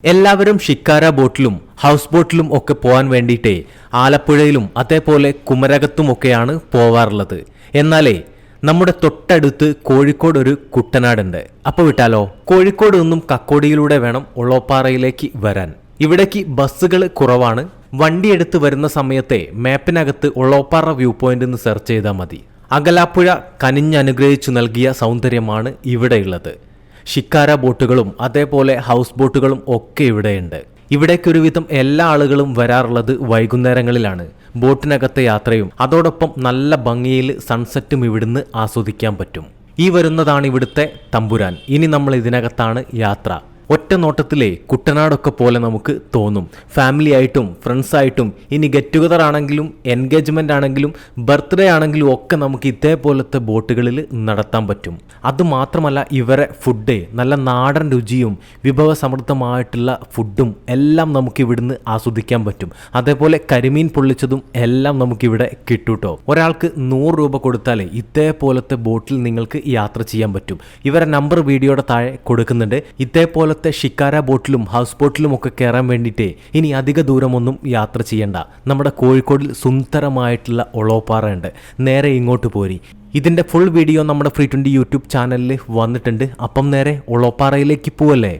എല്ലാവരും ഷിക്കാര ബോട്ടിലും ഹൗസ് ബോട്ടിലും ഒക്കെ പോകാൻ വേണ്ടിയിട്ടേ ആലപ്പുഴയിലും അതേപോലെ കുമരകത്തുമൊക്കെയാണ് പോവാറുള്ളത്. എന്നാലേ നമ്മുടെ തൊട്ടടുത്ത് കോഴിക്കോട് ഒരു കുട്ടനാടുണ്ട്. അപ്പോൾ വിട്ടാലോ? കോഴിക്കോട് നിന്നും കക്കോടിയിലൂടെ വേണം ഉള്ളോപ്പാറയിലേക്ക് വരാൻ. ഇവിടേക്ക് ബസ്സുകൾ കുറവാണ്. വണ്ടി എടുത്ത് വരുന്ന സമയത്തെ മാപ്പിനകത്ത് ഉള്ളോപ്പാറ വ്യൂ പോയിന്റ് എന്ന് സെർച്ച് ചെയ്താൽ മതി. അകലാപ്പുഴ കനിഞ്ഞനുഗ്രഹിച്ചു നൽകിയ സൗന്ദര്യമാണ് ഇവിടെയുള്ളത്. ഷിക്കാര ബോട്ടുകളും അതേപോലെ ഹൗസ് ബോട്ടുകളും ഒക്കെ ഇവിടെയുണ്ട്. ഇവിടേക്ക് ഒരുവിധം എല്ലാ ആളുകളും വരാറുള്ളത് വൈകുന്നേരങ്ങളിലാണ്. ബോട്ടിനകത്തെ യാത്രയും അതോടൊപ്പം നല്ല ഭംഗിയിൽ സൺസെറ്റും ഇവിടുന്ന് ആസ്വദിക്കാൻ പറ്റും. ഈ വരുന്നതാണ് ഇവിടുത്തെ തമ്പുരാൻ. ഇനി നമ്മൾ ഇതിനകത്താണ് യാത്ര. ഒറ്റ നോട്ടത്തിലെ കുട്ടനാടൊക്കെ പോലെ നമുക്ക് തോന്നും. ഫാമിലി ആയിട്ടും ഫ്രണ്ട്സായിട്ടും ഇനി ഗെറ്റ് ടുഗദർ ആണെങ്കിലും എൻഗേജ്മെൻ്റ് ആണെങ്കിലും ബർത്ത്ഡേ ആണെങ്കിലും ഒക്കെ നമുക്ക് ഇതേപോലത്തെ ബോട്ടുകളിൽ നടത്താൻ പറ്റും. അതുമാത്രമല്ല ഇവരെ ഫുഡ് നല്ല നാടൻ രുചിയും വിഭവസമൃദ്ധമായിട്ടുള്ള ഫുഡും എല്ലാം നമുക്ക് ഇവിടുന്ന് ആസ്വദിക്കാൻ പറ്റും. അതേപോലെ കരിമീൻ പൊള്ളിച്ചതും എല്ലാം നമുക്കിവിടെ കിട്ടൂട്ടോ. ഒരാൾക്ക് 100 രൂപ കൊടുത്താലേ ഇതേപോലത്തെ ബോട്ടിൽ നിങ്ങൾക്ക് യാത്ര ചെയ്യാൻ പറ്റും. ഇവരെ നമ്പർ വീഡിയോയുടെ താഴെ കൊടുക്കുന്നുണ്ട്. ഇതേപോലെ ഷിക്കാര ബോട്ടിലും ഹൗസ് ബോട്ടിലും ഒക്കെ കയറാൻ വേണ്ടിയിട്ടേ ഇനി അധിക ദൂരമൊന്നും യാത്ര ചെയ്യണ്ട. നമ്മുടെ കോഴിക്കോടിൽ സുന്ദരമായിട്ടുള്ള ഉള്ളോപ്പാറ ഉണ്ട്. നേരെ ഇങ്ങോട്ട് പോരി. ഇതിൻ്റെ ഫുൾ വീഡിയോ നമ്മുടെ ഫ്രീ 20 യൂട്യൂബ് ചാനലിൽ വന്നിട്ടുണ്ട്. അപ്പം നേരെ ഉള്ളോപ്പാറയിലേക്ക് പോവല്ലേ.